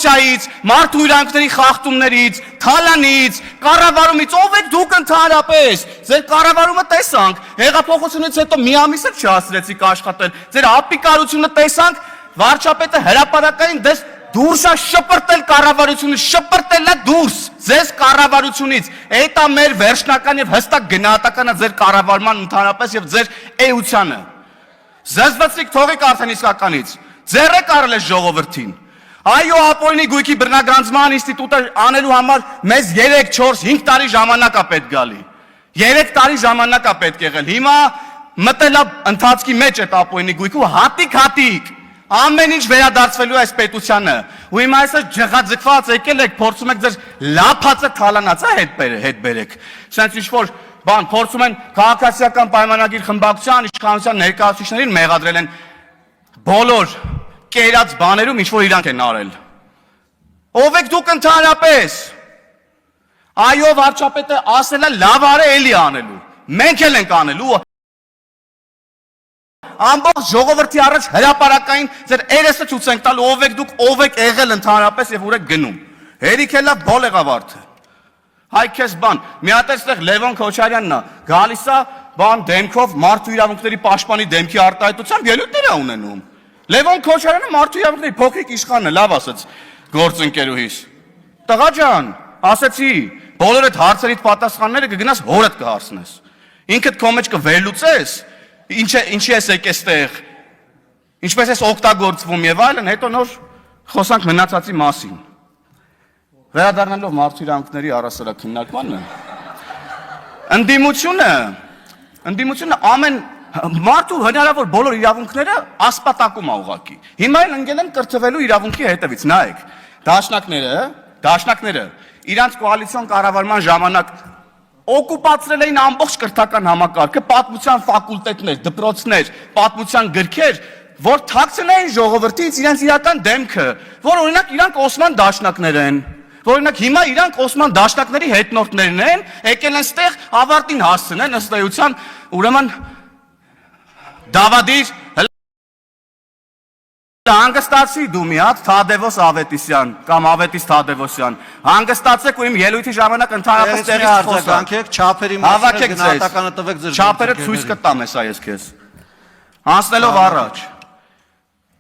կոռուպցիայից, մարդու իրավունքների խախտումներից, թալանից, կառավարումից, ով եք դուք ընդհանրապես։ Ձեր կառավարումը տեսանք, հեղափոխությունից հետո մի ամիս էլ չհասցրեցիք աշխատել։ Ձեր ապիկարությունը տեսանք, վարչապետը հրապարակային դες դուրս է շպրտել կառավարությունից, շպրտել է դուրս ձեզ կառավարությունից։ Այդ է մեր վերջնական եւ հստակ գնահատականը ձեր կառավարման ընդհանրապես եւ ձեր էությանը։ Զզվացրիք թողեք արդեն իսկականից։ Ձեռեք առել է ժողովրդին։ Այո, ապօրինի գույքի բռնագրանցման ինստիտուտը անելու համար մեզ 3, 4, 5 տարի ժամանակ է պետք գալի։ 3 տարի ժամանակ է պետք եղել։ Հիմա մտել է ընթացքի մեջ այդ ապօրինի գույքը հատիկ ամեն ինչ վերադարձվելու է այս պետությանը։ Ու հիմա այսպես ջղաձգված եկել եք, փորձում եք ձեր լափածը թալանացա հետ բերեք։ Սենց ինչ-որ բան փորձում են քաղաքացիական պայմանագիր խմբակցության իշխանության ներկայացուցիչներին մեղադրել են բոլոր կերած բաներում ինչ-որ իրանք են արել։ Ով եք դուք ընդհանրապես։ Այո, վարչապետը ասել է լավ արե էլի անելու։ Մենք էլ ենք անելու։ Ամբողջ ժողովրդի առաջ հրապարակային ձեր երեսը ցույց ենք տալու ով եք դուք, ով եք եղել ընդհանրապես եւ ուր եք գնում։ Հերիք էլա բոլ եղավարդը։ Հայ քեզ բան, մի հատ էստեղ Լևոն Քոչարյանն է, գալիս է բան դեմքով մարդու իրավունքների պաշտպանի դեմքի արտահայտությամբ ելույթներ է ունենում։ Լևոն Քոչարյանը մարդու իրավունքների փոքրիկ իշխանն է, լավ ասաց գործընկերուհիս։ Տղա ջան, ասեցի, բոլոր այդ հարցերիդ պատասխանները կգնաս հորդ կհարցնես։ Ինքդ քո մեջ կվերլուծես, ինչի ես եկես տեղ, ինչպես ես օգտագործվում եւ այլն, հետո նոր խոսանք մնացածի մասին։ Վերադառնալով մարդու իրավունքների առասարակ քննարկմանը, ընդդիմությունը ամեն մարդու հնարավոր բոլոր իրավունքները ասպատակում է ուղղակի։ Հիմա էլ ընկել են կրթվելու իրավունքի հետևից, նայեք, դաշնակները իրանց կոալիցիոն կառավարման ժամանակ օկուպացրել էին ամբողջ կրթական համակարգը, պատմության ֆակուլտետներ, դպրոցներ, պատմության գրքեր, որ թաքցնեին ժողովրդից իրենց իրական դեմքը, որ օրինակ իրանք Օսման դաշնակներ են, որ օրինակ հիմա իրանք Օսման դաշնակների հետնորդներն են, եկել են ստեղ ավարտին հասցնեն ըստ էության, ուրեմն Դավադիր հանգստացի դու մի հատ Թադևոս Ավետիսյան կամ Ավետիս Թադևոսյան, հանգստացեք ու իմ ելույթի ժամանակ ընդհանրապես տեղից խոսանք, չափերի մասին գնահատականը տվեք ձեր չափերը ցույց կտամ հեսա ես քեզ։ Անցնելով առաջ։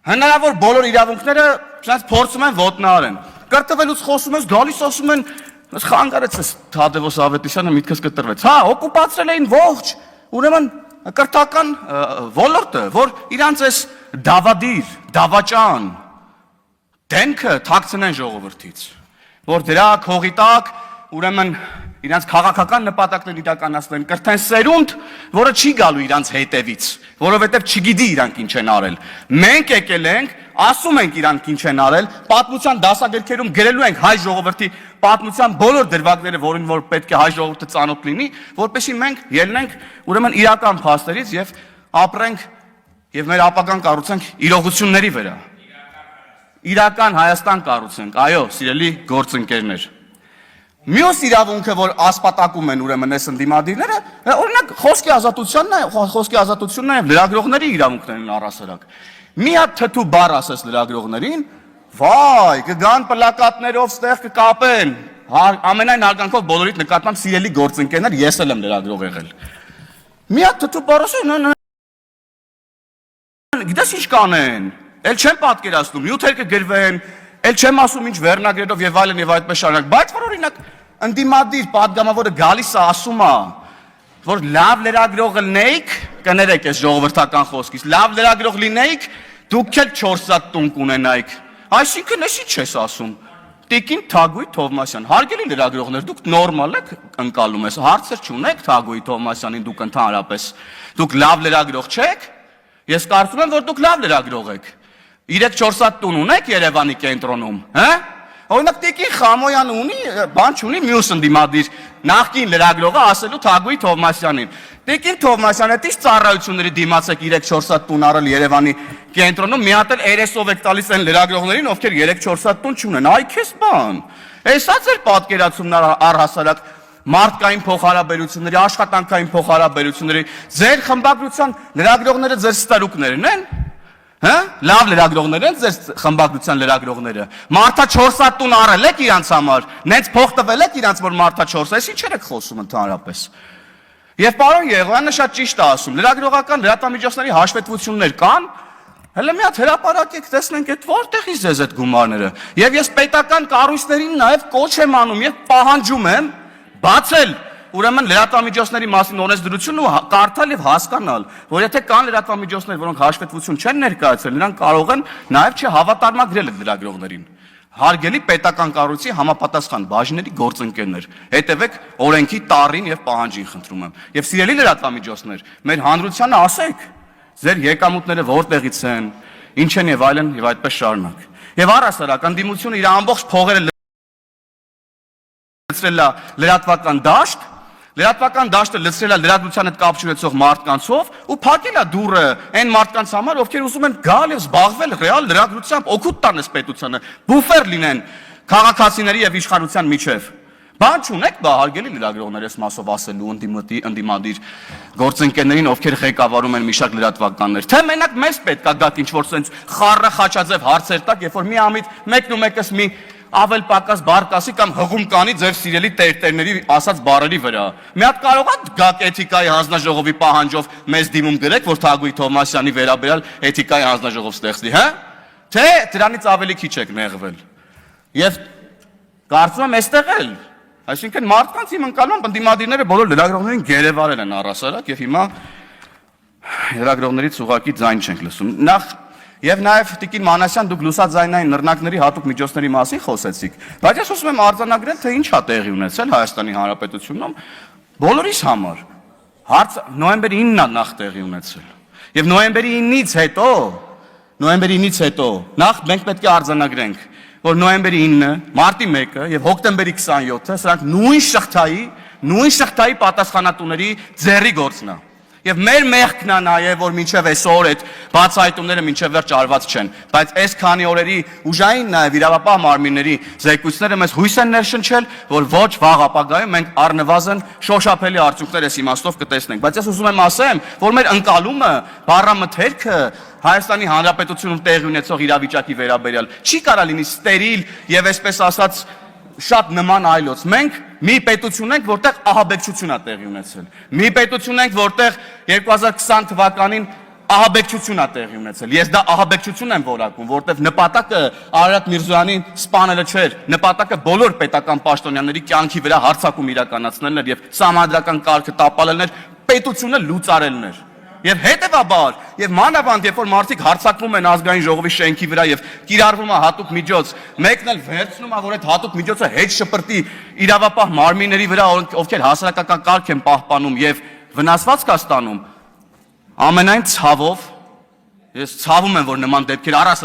Հնարավոր բոլոր իրավունքները ցած փորձում են ոտնահարեն։ Կրթվելուց խոսում ես, գալիս ասում են, խանգարեցես Թադևոս Ավետիսյանը միտքս կտրվեց։ Հա, օկուպացրել էին ողջ, ուրեմն կրթական ոլորտը, որ իրանց էս դավադիր, դավաճան, դեմքը թաքցնեն ժողովրդից, որ դրա քողի տակ, ուրեմն իրանց քաղաքական նպատակներ իրականացնեն, կրթեն սերունդ, որը չի գալու իրանց հետևից, որովհետև չգիտի իրանք ինչ են արել։ Մենք եկել ենք, ասում ենք իրանք ինչ են արել, պատմության դասագրքերում գրելու ենք հայ ժողովրդի պատմության բոլոր դրվագները, որին որ պետք է հայ ժողովուրդը ծանոթ լինի, որպեսզի մենք ելնենք ուրեմն իրական փաստերից եւ ապրենք եւ մեր ապագան կառուցենք իրողությունների վրա։ Իրական Հայաստան կառուցենք, այո, սիրելի գործընկերներ։ Մյուս իրավունքը, որ ասպատակում են ուրեմն այս ընդդիմադիրները, օրինակ խոսքի ազատությունն է եւ լրագրողների իրավունքներն առասարակ։ Մի հատ թթու բառ ասես լրագրողներին, վայ, կգան պլակատներով ստեղ կկապեն։ Ամենայն հարգանքով բոլորիդ նկատմամբ սիրելի գործընկերներ, ես էլ եմ լրագրող եղել։ Մի հատ թթու բառ ասեն, գիտես ինչ կանեն, էլ չեմ պատկերացնում, նյութեր կգրվեն, էլ չեմ ասում ինչ վերնագրերով եւ այլն եւ այդպես շարունակ, բայց որ օրինակ ընդդիմադիր падգամավորը գալիս է ասում է, որ լավ լրագրող լինեիք, կներեք այս ժողովրդական խոսքից, լավ լրագրող լինեիք, դուք էլ 4 սատ տուն կունենայիք։ Այսինքն էս ինչ ես ասում։ Տիկին Թագուհի Թովմասյան, հարգելի լրագրողներ, դուք նորմալ եք ընկալում ես, հարցեր չունեք Թագուհի Թովմասյանին դուք ընդհանրապես, դուք լավ լրագրող չեք։ Ես կարծում եմ, որ դուք լավ լրագրող եք։ 3-4 սատ տուն ունեք Երևանի կենտրոնում, հա? Օրինակ Տիկին Խամոյանը ունի, բան չունի, մյուս ընդդիմադիր նախկին լրագրողը ասելու Թագուհի Թովմասյանին։ Տիկին Թովմասյանը դից ծառայությունների դիմաց եք 3-4 սատ տուն առել Երևանի կենտրոնում, մի հատ էլ երեսով եք տալիս այն լրագրողներին, ովքեր 3-4 սատ տուն չունեն։ Այ քեզ բան։ Էսա ձեր պատկերացումն առհասարակ մարդկային փոխհարաբերությունների, աշխատանքային փոխհարաբերությունների, ձեր խմբագրության լրագրողները ձեր ստարուկներն են։ Հա? Լավ լրագրողներ են ձեր խմբագրության լրագրողները։ Մարտա 4 հատ տուն առել եք իրանց համար։ Նենց փող տվել եք իրանց, որ մարտա 4, այս ինչեր եք խոսում ընդհանրապես։ Եվ պարոն Եղոյանը շատ ճիշտ է ասում։ Լրագրողական լրատվամիջոցների հաշվետվություններ կան։ Հələ մի հատ հրապարակեք, տեսնենք այդ որտեղից ձեզ այդ գումարները։ Եվ ես պետական կառույցներին նաև կոչ եմ անում եւ պահանջում եմ բացել ուրեմն լրատվամիջոցների մասին օրենսդրությունն ու կարդալ եւ հասկանալ, որ եթե կան լրատվամիջոցներ, որոնք հաշվետվություն չեն ներկայացրել, նրանք կարող են նաեւ չհավատարմագրել այդ լրագրողներին։ Հարգելի պետական կառույցի համապատասխան բաժինների գործընկերներ, հետևեք օրենքի տառին եւ պահանջին, խնդրում եմ։ Եվ սիրելի լրատվամիջոցներ, մեր հանրությանը ասեք, ձեր եկամուտները որտեղից են, ինչ են եւ այլն եւ այդպես շարունակ։ Եվ առհասարակ անդիմությունը իր ամբողջ փողերը լցրել է լրատվական դաշտ, լրատվական դաշտը լցրել է լրատվության հետ կապ չունեցող մարդկանցով ու փակել է դուռը այն մարդկանց համար, ովքեր ուզում են գալ եւ զբաղվել ռեալ լրագրությամբ, օգուտ տան պետությանը, բուֆեր լինեն քաղաքացիների եւ իշխանության միջև։ Բան չունեք, բա հարգելի լրագրողներ, ես մասով ասելու ընդդիմադիր գործընկերներին, ովքեր ղեկավարում են մի շարք լրատվականներ, թե մենակ մեզ պետք է գաք ինչ որ sense խառը խաչաձև հարցեր տակ, երբ որ մի ամիտ մեկն ու մեկս մի ավել պակաս բարկասի կամ հղում կանի ձեր սիրելի տերտերների ասած բառերի վրա։ Մի հատ կարող է գաք էթիկայի հանձնաժողովի պահանջով մեզ դիմում գրեք, որ Թագուհի Թովմասյանի վերաբերյալ էթիկայի հանձնաժողով ստեղծվի, հա? Թե դրանից ավելի քիչ եք նեղվել։ Եվ կարծում եմ այստեղ էլ, այսինքն մարդկանց իմ ընկալում ընդդիմադիրները բոլոր լրագրողներին գերեվարել են առհասարակ եւ հիմա լրագրողներից ուղակի ձայն չենք լսում։ Նախ Եվ նաև Տիկին Մանասյան, դուք լուսաձայնային նռնակների հատուկ միջոցների մասին խոսեցիք, բայց ես ուզում եմ արձանագրել, թե ինչ է տեղի ունեցել Հայաստանի Հանրապետությունում բոլորիս համար։ Հարց նոյեմբերի 9-ն է նախ տեղի ունեցել։ Եվ նոյեմբերի 9-ից հետո նախ մենք պետք է արձանագրենք, որ նոյեմբերի 9-ը, մարտի 1-ը եւ հոկտեմբերի 27-ը սրանք նույն շղթայի պատասխանատուների ձեռի գործն է։ Եվ մեր մեղքն է նաև, որ մինչև այսօր այդ բացահայտումները մինչև վերջ արված չեն, բայց այս քանի օրերի ուժային նաև իրավապահ մարմինների զեկույցները մեզ հույս են ներշնչել, որ ոչ վաղ ապագայում մենք առնվազն շոշափելի արդյունքներ այս իմաստով կտեսնենք։ Բայց ես ուզում եմ ասեմ, որ մեր ընկալումը, բառամթերքը Հայաստանի Հանրապետությունում տեղի ունեցող իրավիճակի վերաբերյալ չի կարա լինի ստերիլ եւ այսպես ասած շատ նման այլոց։ Մենք մի պետություն ենք, որտեղ ահաբեկչություն է տեղի ունեցել։ Մի պետություն ենք, որտեղ 2020 թվականին ահաբեկչություն է տեղի ունեցել։ Ես դա ահաբեկչություն եմ որակում, որտեղ նպատակը Արարատ Միրզոյանին սպանելը չէր, նպատակը բոլոր պետական պաշտոնյաների կյանքի վրա հարձակում իրականացնելն էր եւ սահմանադրական կարգը տապալելն էր, պետությունը լուծարելն էր։ Եվ հետևաբար, եւ մանավանդ, երբ որ մարդիկ հարձակվում են ազգային ժողովի շենքի վրա եւ կիրառվում է հատուկ միջոց, մեկն էլ վերցնում է, որ այդ հատուկ միջոցը հետ շպրտի իրավապահ մարմինների վրա, ովքեր հասարակական կարգ են պահպանում եւ վնասվածք է ստանում, ամենայն ցավով, ես ցավում եմ, որ նման դեպքեր առաստ